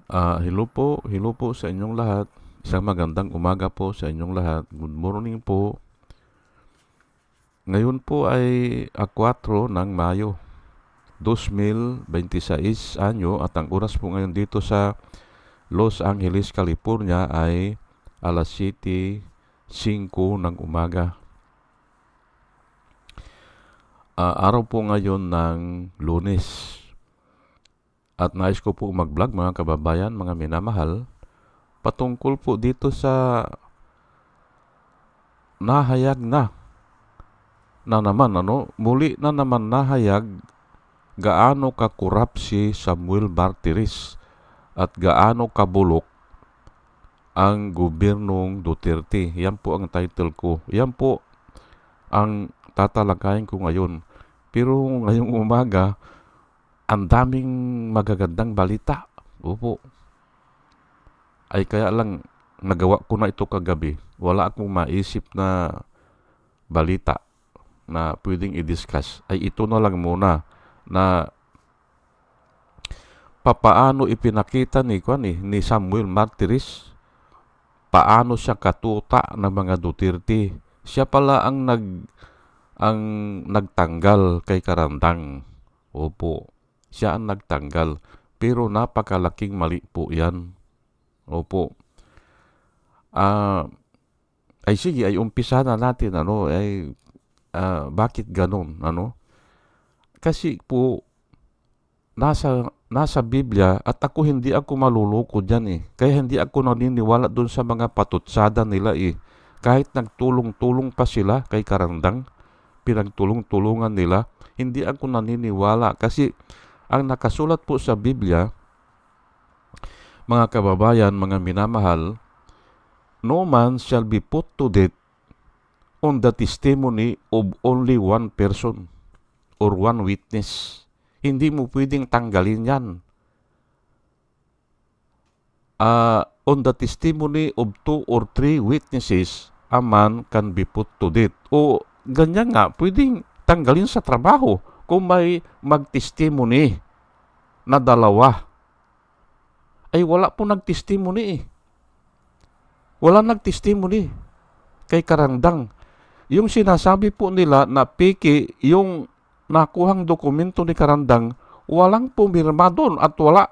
Hello po sa inyong lahat. Isang magandang umaga po sa inyong lahat. Good morning po. Ngayon po ay 4 ng Mayo, 2026 anyo at ang oras po ngayon dito sa Los Angeles, California ay alas 7:05 ng umaga. Araw po ngayon ng Lunes. At nais ko po mag-vlog mga kababayan, mga minamahal, patungkol po dito sa nahayag na naman muli na naman nahayag gaano kakurap si Samuel Martires at gaano kabulok ang gobyernong Duterte. Yan po ang title ko. Yan po ang tatalakayin ko ngayon. Pero ngayong umaga, ang daming magagandang balita. Opo. Ay kaya lang nagawa ko na ito kagabi. Wala akong maisip na balita na pwedeng i-discuss. Ay ito na lang muna na papaano ipinakita ni Samuel Martires, paano siya katuta ng mga Duterte. Siya pala ang nagtanggal kay Karandang. Opo. Siya ang nagtanggal. Pero napakalaking mali po yan. Opo. Ay sige, ay umpisa na natin. Bakit ganun? Kasi po, nasa Biblia at hindi ako maluloko dyan eh. Kaya hindi ako naniniwala dun sa mga patutsada nila eh. Kahit nagtulong-tulong pa sila kay Karandang, pinagtulong-tulungan nila, hindi ako naniniwala kasi ang nakasulat po sa Biblia, mga kababayan, mga minamahal, no man shall be put to death on the testimony of only one person or one witness. Hindi mo pwedeng tanggalin yan. On the testimony of 2 or 3 witnesses, a man can be put to death. O ganyan nga, pwedeng tanggalin sa trabaho kung may mag-testimony na 2. Ay wala po nag-testimony eh. Wala nag-testimony kay Karandang. Yung sinasabi po nila na peke yung nakuhang dokumento ni Karandang, walang pumirma doon at wala.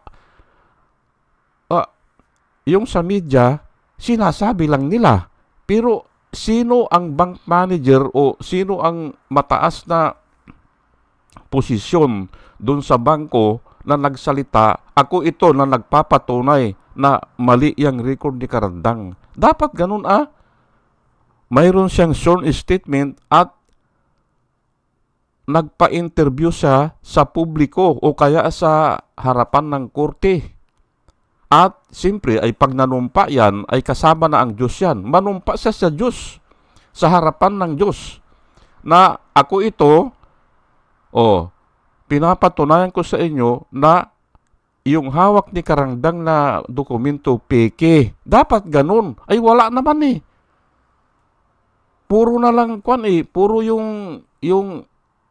Yung sa media, sinasabi lang nila. Pero sino ang bank manager o sino ang mataas na posisyon doon sa bangko na nagsalita, ako ito na nagpapatunay na mali yung record ni Karandang. Dapat ganun mayroon siyang sworn statement at nagpa-interview siya sa publiko o kaya sa harapan ng korte. At siyempre ay pag nanumpa yan, ay kasama na ang Diyos yan. Manumpa siya sa Diyos, sa harapan ng Diyos, na ako ito, pinapatunayan ko sa inyo na yung hawak ni Karandang na dokumento peke. Dapat ganun. Ay wala naman eh. Puro na lang puro yung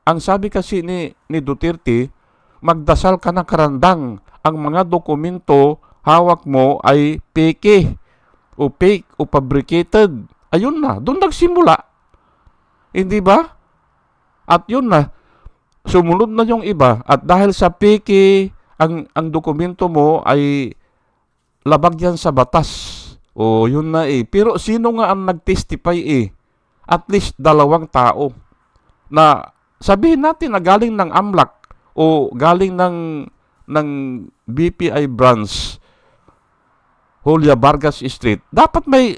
ang sabi kasi ni Duterte, magdasal ka na Karandang. Ang mga dokumento hawak mo ay peke o fake o fabricated. Ayun na, doon nagsimula. Hindi ba? At yun na, sumunod na yung iba. At dahil sa peke, ang dokumento mo ay labag yan sa batas. O yun na eh. Pero sino nga ang nag-testify eh? At least 2 tao na sabihin natin na galing ng AMLAC o galing ng BPI branch Julia Vargas Street, dapat may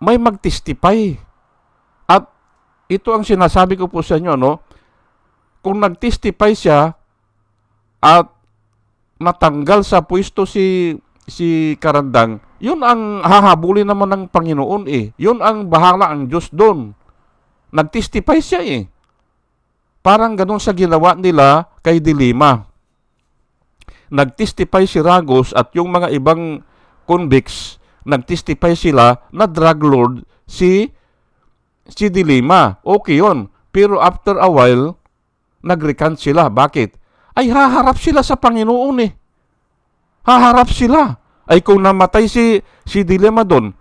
mag-testify. At ito ang sinasabi ko po sa inyo, kung nag-testify siya at natanggal sa pwesto si Karandang, yun ang hahabulin naman ng Panginoon eh. Yun ang bahala ang Diyos doon. Nag-testify siya eh. Parang ganun sa ginawa nila kay Dilima. Nag-testify si Ragos at yung mga ibang convicts, nag-testify sila na drug lord si Dilima. Okay yun. Pero after a while, nag-recant sila. Bakit? Ay haharap sila sa Panginoon eh. Haharap sila. Ay kung namatay si Dilema doon,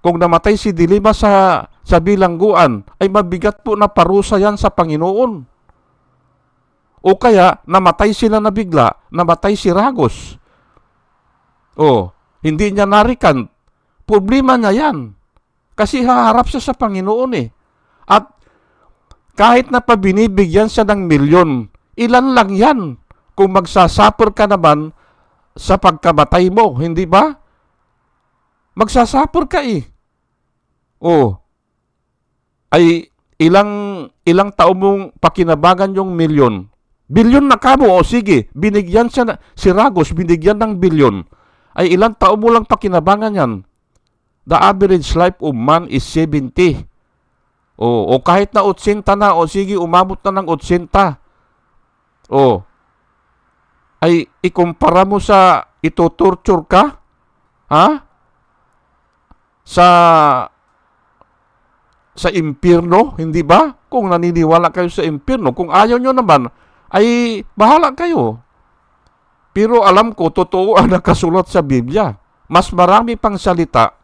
kung namatay si Dilema sa bilangguan, ay mabigat po na parusa yan sa Panginoon. O kaya, namatay sila na bigla, namatay si Ragos. Hindi niya narikan. Problema niya yan. Kasi haharap siya sa Panginoon eh. At kahit na pa binibigyan siya ng milyon, ilan lang yan kung magsasuffer ka naman sa pagkamatay mo, hindi ba? Magsasuffer ka eh. Ay ilang taon mong pakinabangan yung milyon. Bilyon na kamo, sige, binigyan siya si Ragos, binigyan ng bilyon. Ay ilang taon mo lang pakinabangan yan. The average life of man is 70. O kahit na 80 na, sige, umabot na ng 80. Ay ikumpara mo sa itutorture ka? Ha? Sa impyerno, hindi ba? Kung naniniwala kayo sa impyerno, kung ayaw nyo naman, ay bahala kayo. Pero alam ko, totoo ang nakasulat sa Biblia. Mas marami pang salita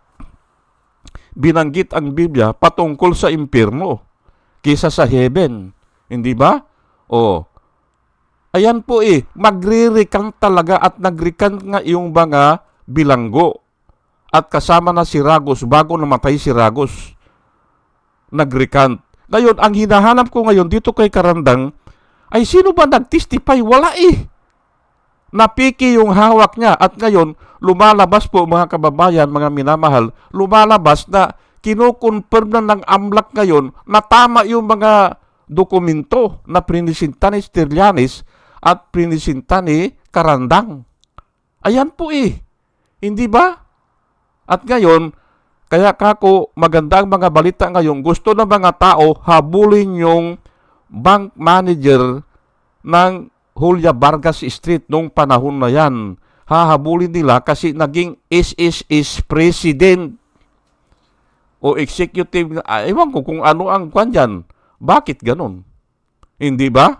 binanggit ang Biblia patungkol sa impyerno kaysa sa heaven. Hindi ba? Ayan po magre-recount talaga at nag-recount nga yung mga bilanggo. At kasama na si Ragos bago namatay si Ragos. Nag-recount. Ngayon, ang hinahanap ko ngayon dito kay Karandang ay sino ba nag-testify? Wala Napiki yung hawak niya at ngayon lumalabas po mga kababayan, mga minamahal, lumalabas na kinukonfirm na ng AMLAC ngayon na tama yung mga dokumento na prinisinta ni Stirlianis at prinisinta ni Karandang. Ayan po Hindi ba? At ngayon, kaya kako magandang mga balita ngayon, gusto ng mga tao habulin yung bank manager ng Julia Vargas Street nung panahon na yan. Hahabulin nila kasi naging SSS president o executive. Ewan ko kung ano ang kwan dyan. Bakit ganun? Hindi ba?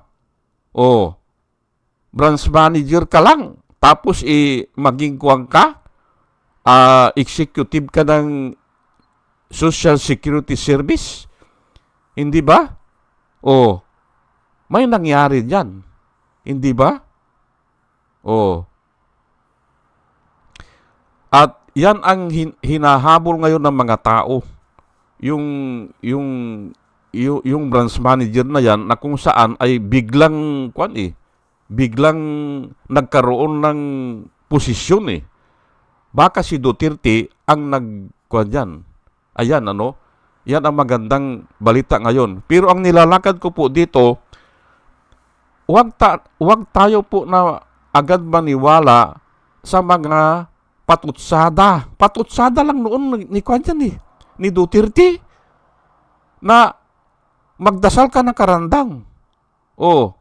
Branch manager ka lang. Tapos maging kwan ka. Executive ka ng Social Security Service. Hindi ba? May nangyari dyan. Hindi ba? At yan ang hinahabol ngayon ng mga tao. Yung branch manager na yan na kung saan ay biglang biglang nagkaroon ng posisyon Baka si Duterte ang nagkuan yan. Ayan yan ang magandang balita ngayon. Pero ang nilalakad ko po dito, Huwag tayo po na agad maniwala sa mga patutsada. Patutsada lang noon ni Duterte na magdasal ka ng Karandang.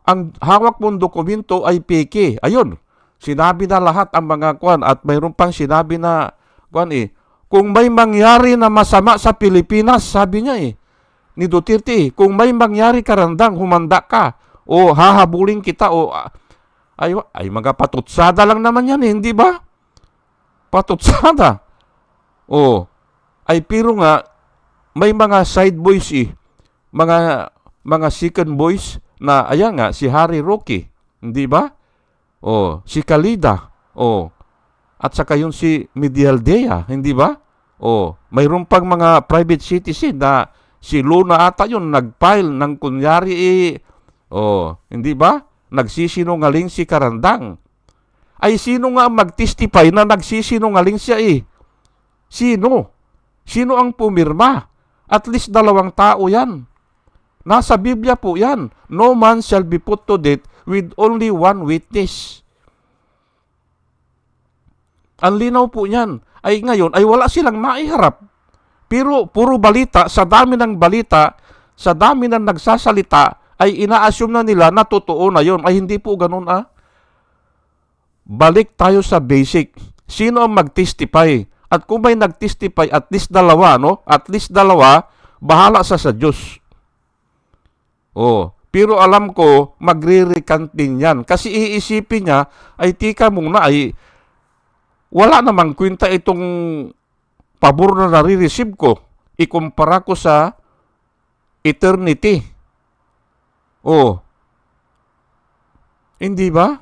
Ang hawak mong dokumento ay peke. Ayun, sinabi na lahat ang mga kwan at mayroon pang sinabi na kung may mangyari na masama sa Pilipinas, sabi niya ni Duterte, kung may mangyari Karandang, humanda ka. Hahabulin kita ay mga patutsada lang naman yan hindi ba? Patutsada. Ay pero nga may mga side boys mga second boys na ayan nga si Harry Roque, hindi ba? Si Kalida. At saka yung si Medialdea, hindi ba? Mayroon pang mga private citizen na si Luna ata yun nag-file ng kunyari hindi ba? Nagsisinungaling si Karandang. Ay sino nga mag-testify na nagsisinungaling siya Sino? Sino ang pumirma? At least 2 tao yan. Nasa Biblia po yan. No man shall be put to death with only one witness. Ang linaw po yan. Ay ngayon, ay wala silang maiharap. Pero puro balita, sa dami ng balita, sa dami ng nagsasalita, ay ina-assume na nila na totoo na yon. Ay hindi po ganun Balik tayo sa basic. Sino ang mag-testify? At kung may nag-testify, at least 2, At least 2, bahala sa Diyos. Pero alam ko, magre-recant din yan. Kasi iisipin niya, ay tika muna, ay wala namang kwenta itong pabor na nare-receive ko. Ikumpara ko sa eternity. Oh, hindi ba?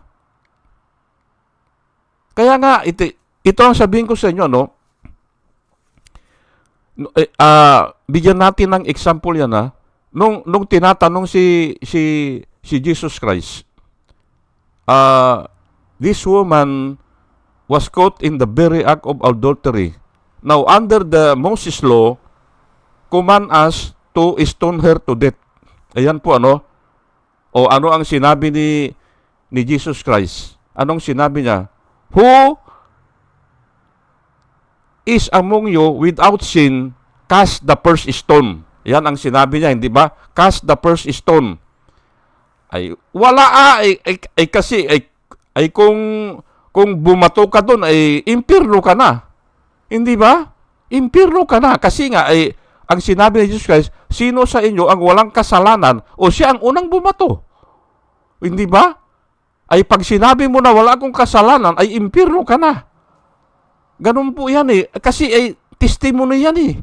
Kaya nga, ito ang sabihin ko sa inyo, no? Bigyan natin ng example yan, ha? Nung tinatanong si Jesus Christ, this woman was caught in the very act of adultery. Now, under the Moses law, command us to stone her to death. Ayan po, ano? O ano ang sinabi ni Jesus Christ? Anong sinabi niya? Who is among you without sin, cast the first stone. Yan ang sinabi niya, hindi ba? Cast the first stone. Ay, wala kasi kung bumato ka doon, ay impirno ka na. Hindi ba? Impirno ka na. Kasi nga, ang sinabi ni Jesus Christ, sino sa inyo ang walang kasalanan o siya ang unang bumato? Hindi ba? Ay pag sinabi mo na wala akong kasalanan, ay impirno ka na. Ganun po yan eh. Kasi ay testimony yan eh.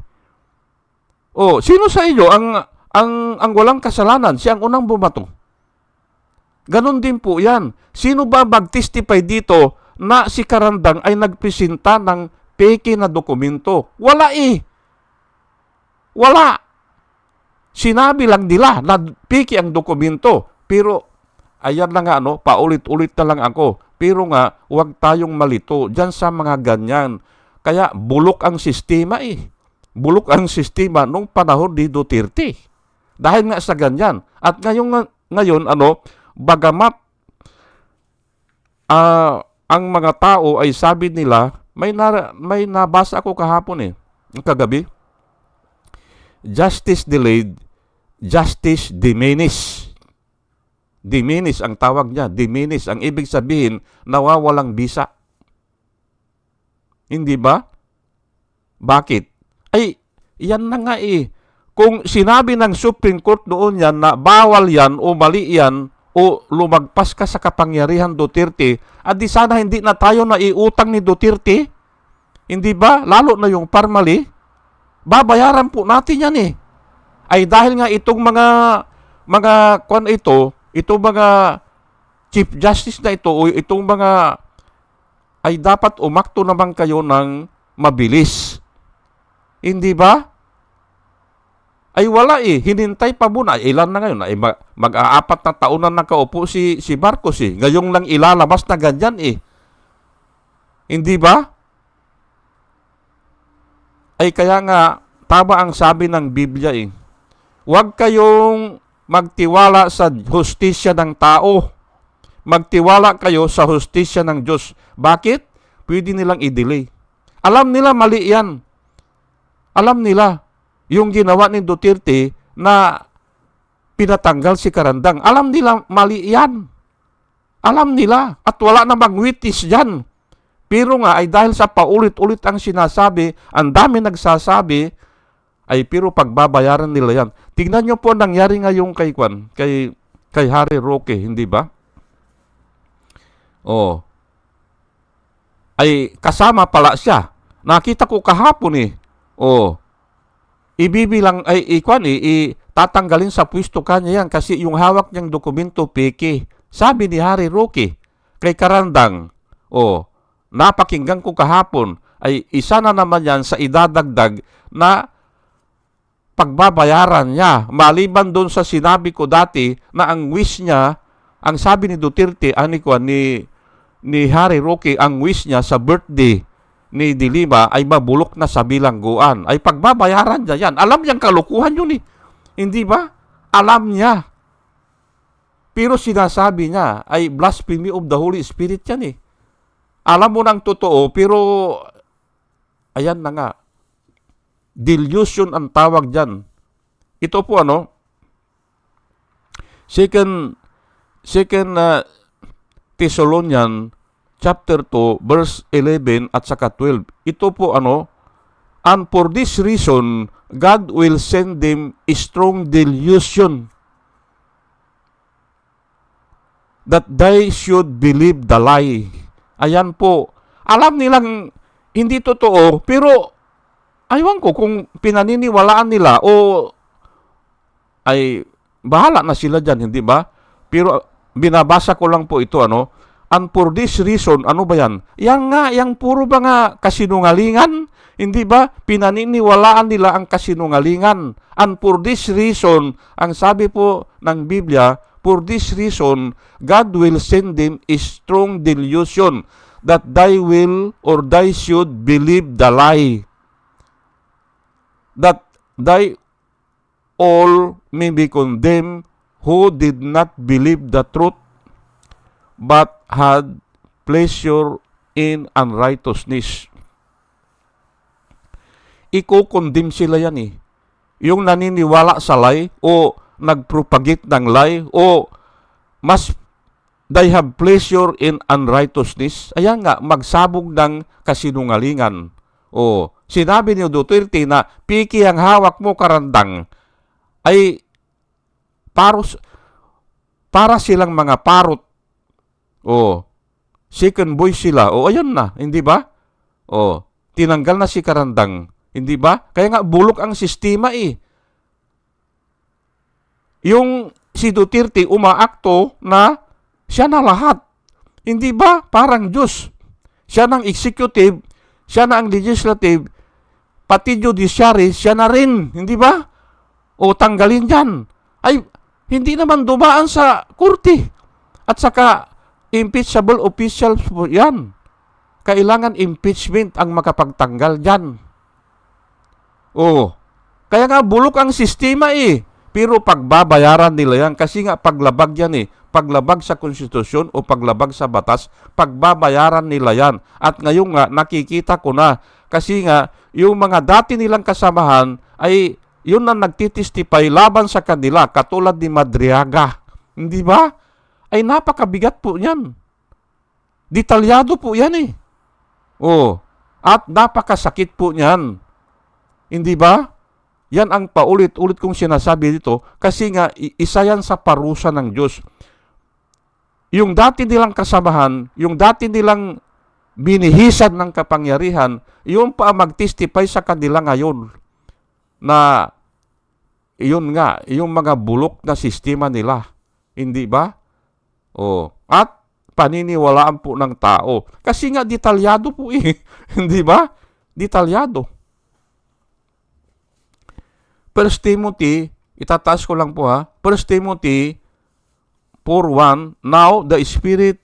O, sino sa inyo ang walang kasalanan? Siya ang unang bumato. Ganun din po yan. Sino ba mag-testify dito na si Karandang ay nagpresenta ng peke na dokumento? Wala eh. Wala. Sinabi lang nila na peke ang dokumento. Pero, ayan na nga, paulit-ulit na lang ako. Pero nga, huwag tayong malito dyan sa mga ganyan. Kaya, bulok ang sistema eh. Bulok ang sistema nung panahon ni Duterte. Dahil nga sa ganyan. At ngayon, bagamat ang mga tao ay sabi nila, may nabasa ako kahapon kagabi. Justice delayed, justice diminished. Diminish ang tawag niya. Diminish. Ang ibig sabihin, nawawalang bisa. Hindi ba? Bakit? Ay, yan na nga eh. Kung sinabi ng Supreme Court doon yan na bawal yan o mali yan o lumagpas ka sa kapangyarihan Duterte, di sana hindi na tayo naiutang ni Duterte. Hindi ba? Lalo na yung parmali. Babayaran po natin yan eh. Ay dahil nga itong mga itong mga Chief Justice na ito o itong mga ay dapat umakto naman kayo ng mabilis. Hindi ba? Ay wala eh. Hinintay pa muna. Ilan na ngayon? Ay mag-aapat na taon na nakaupo si Marcos eh. Ngayong lang ilalabas na ganyan eh. Hindi ba? Ay kaya nga, tama ang sabi ng Biblia eh. Huwag kayong magtiwala sa hustisya ng tao. Magtiwala kayo sa hustisya ng Diyos. Bakit? Pwede nilang i-delay. Alam nila mali yan. Alam nila yung ginawa ni Duterte na pinatanggal si Karandang. Alam nila mali yan. Alam nila. At wala namang witness dyan. Pero nga ay dahil sa paulit-ulit ang sinasabi, ang dami nagsasabi, ay pero pagbabayaran nila yan. Tingnan nyo po ang nangyari ngayong kay Harry Roque, hindi ba? Oh. Ay kasama pala siya. Nakita ko kahapon eh. Oh. Ibibilang tatanggalin sa pwesto kanya yan kasi yung hawak niyang dokumento peke. Sabi ni Harry Roque kay Karandang, napakinggan ko kahapon, ay isa na naman yan sa idadagdag na pagbabayaran niya. Maliban doon sa sinabi ko dati na ang wish niya, ang sabi ni Duterte, ni Harry Roque, ang wish niya sa birthday ni Dilima ay mabulok na sa bilangguan. Ay pagbabayaran niya yan. Alam niyang kalukuhan yun eh. Hindi ba? Alam niya. Pero sinasabi niya ay blasphemy of the Holy Spirit yan eh. Alam mo ng totoo, pero ayan na nga. Delusion ang tawag dyan. Ito po Second Thessalonians chapter 2, verse 11 at saka 12. Ito po and for this reason, God will send them a strong delusion that they should believe the lie. Ayan po. alam nilang hindi totoo, pero aywan ko kung pinaniniwalaan nila o ay bahala na sila dyan, hindi ba? Pero binabasa ko lang po ito, ano? And for this reason, ano ba yan? Yan nga, yang puro ba nga kasinungalingan? Hindi ba? Pinaniniwalaan nila ang kasinungalingan. And for this reason, ang sabi po ng Biblia, for this reason, God will send them a strong delusion that they will or they should believe the lie. That they all may be condemned who did not believe the truth but had pleasure in unrighteousness. Iko-condemn sila yan eh. Yung naniniwala sa lie o nagpropagate ng lie o mas they have pleasure in unrighteousness. Ayan nga, magsabog ng kasinungalingan. O, sinabi ni Duterte na piki ang hawak mo karandang ay para silang mga parot. O, second voice sila. O, ayun na, hindi ba? O, tinanggal na si karandang. Hindi ba? Kaya nga, bulok ang sistema eh. Yung si Duterte umaakto na siya na lahat. Hindi ba? Parang Diyos. Siya ng executive, siya na ang legislative, pati judiciary, siya na rin. Hindi ba? O tanggalin yan. Ay, hindi naman dumaan sa korte. At saka, impeachable officials po yan. Kailangan impeachment ang makapagtanggal dyan. O, kaya nga bulok ang sistema eh. Pero pagbabayaran nila yan. Kasi nga paglabag yan eh. Paglabag sa konstitusyon o paglabag sa batas, pagbabayaran nila yan. At ngayon nga, nakikita ko na. Kasi nga, yung mga dati nilang kasamahan ay yun na nagtitistify laban sa kanila, katulad ni Madriaga. Hindi ba? Ay napakabigat po yan. Detalyado po yan eh. O, at napakasakit po niyan. Hindi ba? Yan ang paulit-ulit kong sinasabi dito kasi nga isa yan sa parusa ng Diyos. Yung dati nilang kasamahan, yung dati nilang binihisan ng kapangyarihan, yung pa magtestify sa kanila ngayon na yun nga, yung mga bulok na sistema nila. Hindi ba? O, at paniniwalaan po ng tao. Kasi nga detalyado po eh. Hindi ba? Detalyado. 1 Timothy, itataas ko lang po ha. 1 Timothy 4:1, now the Spirit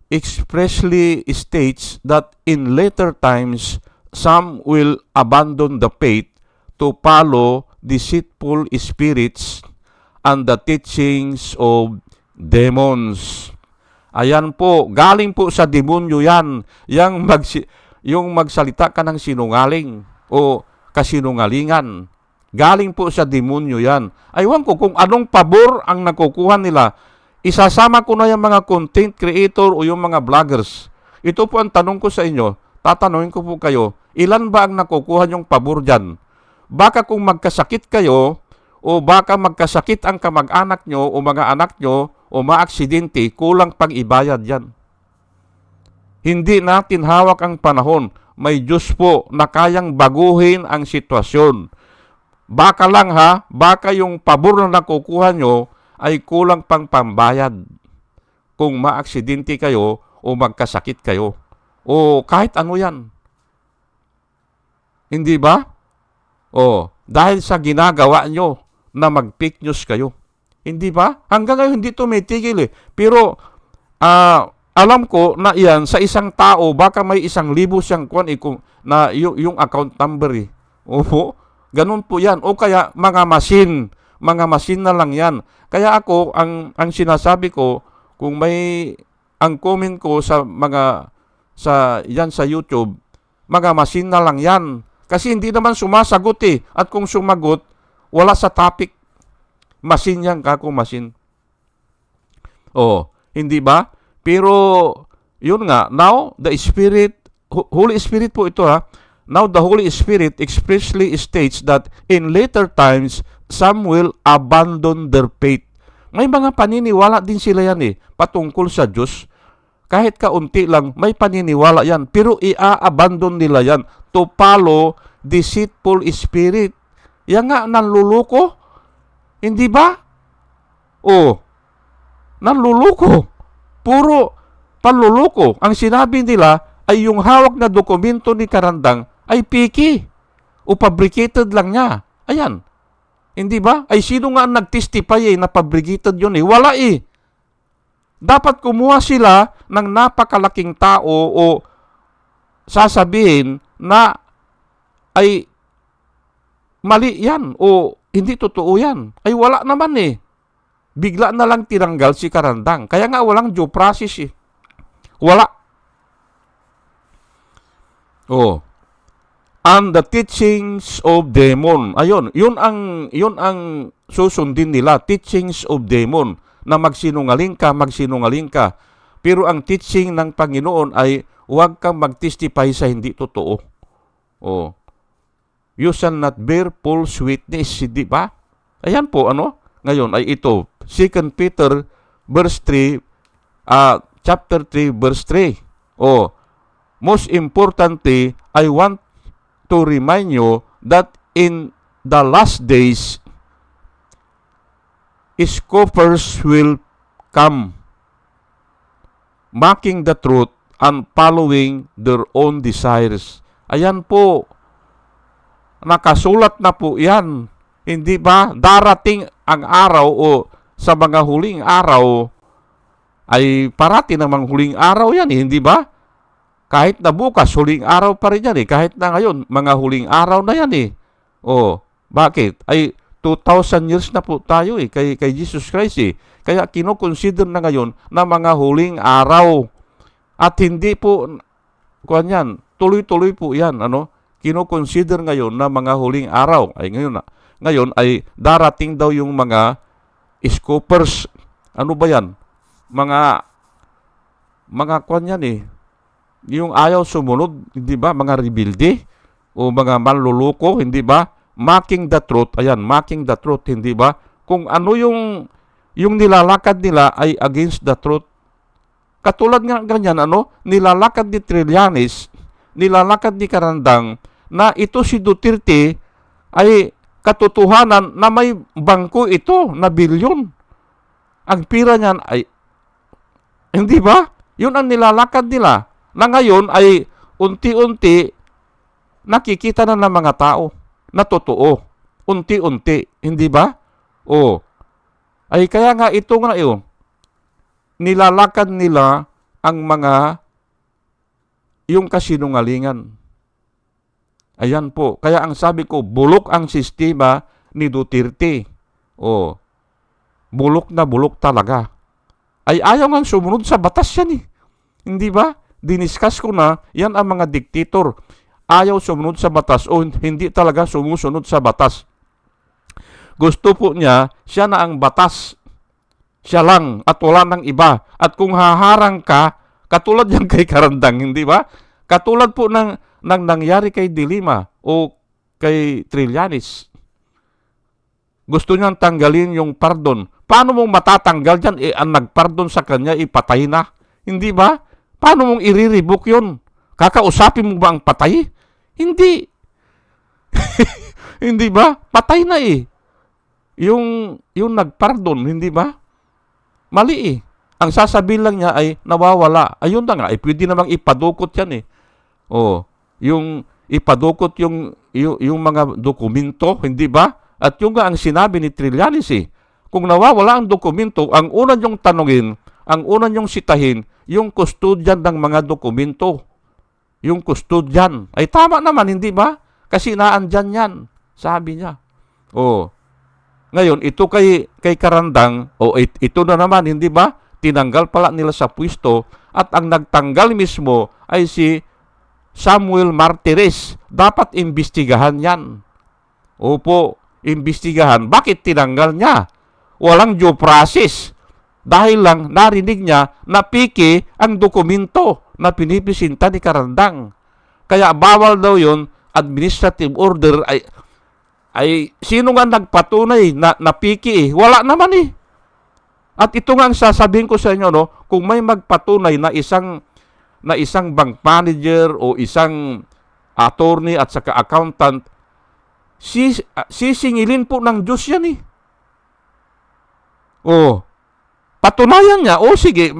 expressly states that in later times some will abandon the faith to follow deceitful spirits and the teachings of demons. Ayan po, galing po sa demonyo yan. Yung magsalita ka ng sinungaling o kasinungalingan. Galing po sa demonyo yan. Aywan ko kung anong pabor ang nakukuha nila. Isasama ko na yung mga content creator o yung mga vloggers. Ito po ang tanong ko sa inyo. Tatanungin ko po kayo, ilan ba ang nakukuha yung pabor dyan? Baka kung magkasakit kayo o baka magkasakit ang kamag-anak nyo o mga anak nyo o maaksidente, kulang pang ibayad yan. Hindi natin hawak ang panahon. May Diyos po na kayang baguhin ang sitwasyon. Baka lang ha, baka yung pabor na nakukuha nyo ay kulang pang pambayad kung maaksidente kayo o magkasakit kayo. O kahit ano yan. Hindi ba? O, dahil sa ginagawa nyo na mag-fake news kayo. Hindi ba? Hanggang ngayon hindi tumitigil eh. Pero, alam ko na yan, sa isang tao, baka may 1,000 siyang na yung account number eh. Opo. Ganun po yan. O kaya mga machine na lang yan. Kaya ako, ang sinasabi ko, kung may, ang comment ko sa yan sa YouTube, mga machine na lang yan. Kasi hindi naman sumasagot eh. At kung sumagot, wala sa topic. Machine yan, kako machine. O, hindi ba? Pero, yun nga, now, the Spirit, Holy Spirit po ito ha, now the Holy Spirit expressly states that in later times, some will abandon their faith. May mga paniniwala din sila yan eh, patungkol sa Diyos. kahit kaunti lang, may paniniwala yan. Pero i-abandon nila yan to follow deceitful spirit. Yan nga, nanluluko. Hindi ba? Nanluluko. Puro panluluko. Ang sinabi nila ay yung hawak na dokumento ni Karandang ay piki o fabricated lang niya. Ayan. Hindi ba? Ay sino nga nag-testify na fabricated yun Wala Dapat kumuha sila ng napakalaking tao o sasabihin na ay mali yan o hindi totoo yan. Ay wala naman Bigla na lang tinanggal si Karandang. Kaya nga walang due process Wala. And the teachings of demon. Ayun, yun ang susundin nila, teachings of demon. Na magsinungaling ka. Pero ang teaching ng Panginoon ay huwag kang mag-testify sa hindi totoo. You shall not bear false witness, di ba? Ayan po, Ngayon ay ito, 2 Peter verse 3, chapter 3, verse 3. Most importantly, I want to remind you that in the last days, scoffers will come, mocking the truth and following their own desires. Ayan po, nakasulat na po yan. Hindi ba? Darating ang araw o sa mga huling araw, ay parati namang huling araw yan hindi ba? Kahit na bukas, huling araw pa rin yan Kahit na ngayon, mga huling araw na yan Bakit? Ay 2,000 years na po tayo kay Jesus Christ Kaya kino-consider na ngayon na mga huling araw. At hindi po, tuloy-tuloy po yan, Kino-consider ngayon na mga huling araw. Ay ngayon ay darating daw yung mga scoffers. Ano ba yan? Mga Yung ayaw sumunod, hindi ba? Mga rebelde o mga manluluko, hindi ba? Mocking the truth. Ayan, mocking the truth, hindi ba? Kung ano yung nilalakad nila ay against the truth. Katulad nga ganyan, nilalakad ni Trillanes, nilalakad ni Karandang, na ito si Duterte ay katotohanan na may bangko ito na bilyon. Ang pira niyan ay, hindi ba? Yun ang nilalakad nila. Na ngayon ay unti-unti nakikita na ng mga tao na totoo. Unti-unti, hindi ba? Ay kaya nga ito nga nilalakad nila ang yung kasinungalingan. Ayan po. Kaya ang sabi ko, bulok ang sistema ni Duterte. Bulok na bulok talaga. Ay ayaw nga sumunod sa batas yan Hindi ba? Diniscuss ko na, yan ang mga diktator. Ayaw sumunod sa batas o hindi talaga sumusunod sa batas. Gusto po niya, siya na ang batas. Siya lang at wala nang iba. At kung haharang ka, katulad yan kay Karandang, hindi ba? Katulad po ng nangyari kay Dilima o kay Trillanes. Gusto niyang tanggalin yung pardon. Paano mong matatanggal dyan? Ang nagpardon sa kanya, patay na. Hindi ba? Paano mong i-revoke yun? Kakausapin mo ba ang patay? Hindi. Hindi ba? Patay na Yung nagpardon, hindi ba? Mali Ang sasabihin lang niya ay nawawala. Ayun na nga, pwede namang ipadukot yan Yung ipadukot yung mga dokumento, hindi ba? At yung nga ang sinabi ni Trillanes kung nawawala ang dokumento, ang una niyong tanungin, ang una niyong sitahin, yung kustodyan ng mga dokumento. Yung kustodyan. Ay tama naman, hindi ba? Kasi naandyan yan, sabi niya. Ngayon, ito kay Karandang, ito na naman, hindi ba? Tinanggal pala nila sa pwesto at ang nagtanggal mismo ay si Samuel Martires. Dapat imbestigahan yan. Opo, imbestigahan. Bakit tinanggal niya? Walang due process. Dahil lang narinig niya na piki ang dokumento na pinipisinta ni Karandang. Kaya bawal daw yon, administrative order ay sino nga nagpatunay na piki Wala naman At ito nga ang sasabihin ko sa inyo, no, kung may magpatunay na isang bank manager o isang attorney at saka accountant, sisingilin po ng Diyos yan eh. Oh, patunayan niya, sige,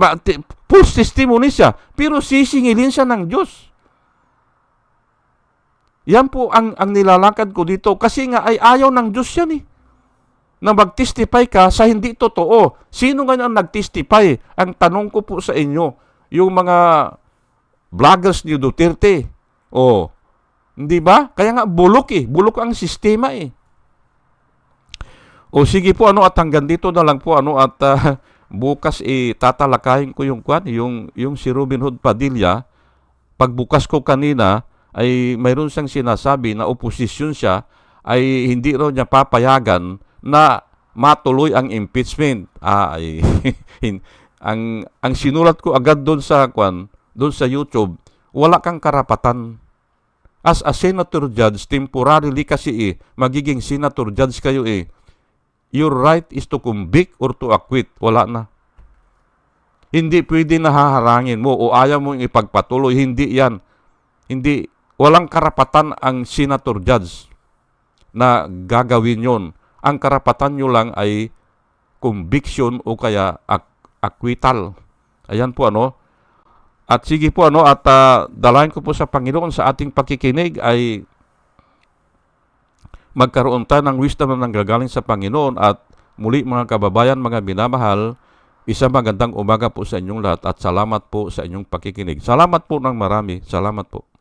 false testimony siya, pero sisingilin siya ng Diyos. Yan po ang nilalakad ko dito kasi nga ay ayaw ng Diyos yan eh. Na mag-testify ka sa hindi totoo. Sino nga ang nag-testify? Ang tanong ko po sa inyo, yung mga vloggers ni Duterte. Hindi ba? Kaya nga bulok eh. Bulok ang sistema eh. Sige po at hanggang dito na lang po at bukas tatalakayin ko yung si Robin Hood Padilla. Pagbukas ko kanina ay mayroon siyang sinasabi na oposisyon siya ay hindi raw niya papayagan na matuloy ang impeachment. Ang sinulat ko agad doon sa YouTube, wala kang karapatan. As a senator judge, temporarily kasi magiging senator judge kayo your right is to convict or to acquit. Wala na. Hindi pwede na haharangin mo o ayaw mong ipagpatuloy. Hindi yan. Hindi. Walang karapatan ang senator judge na gagawin yon. Ang karapatan nyo lang ay conviction o kaya acquittal. Ayan po At sige po at dalayan ko po sa Panginoon sa ating pakikinig ay magkaroon tayo ng wisdom na nanggagaling sa Panginoon. At muli mga kababayan, mga minamahal, isang magandang umaga po sa inyong lahat at salamat po sa inyong pakikinig. Salamat po ng marami. Salamat po.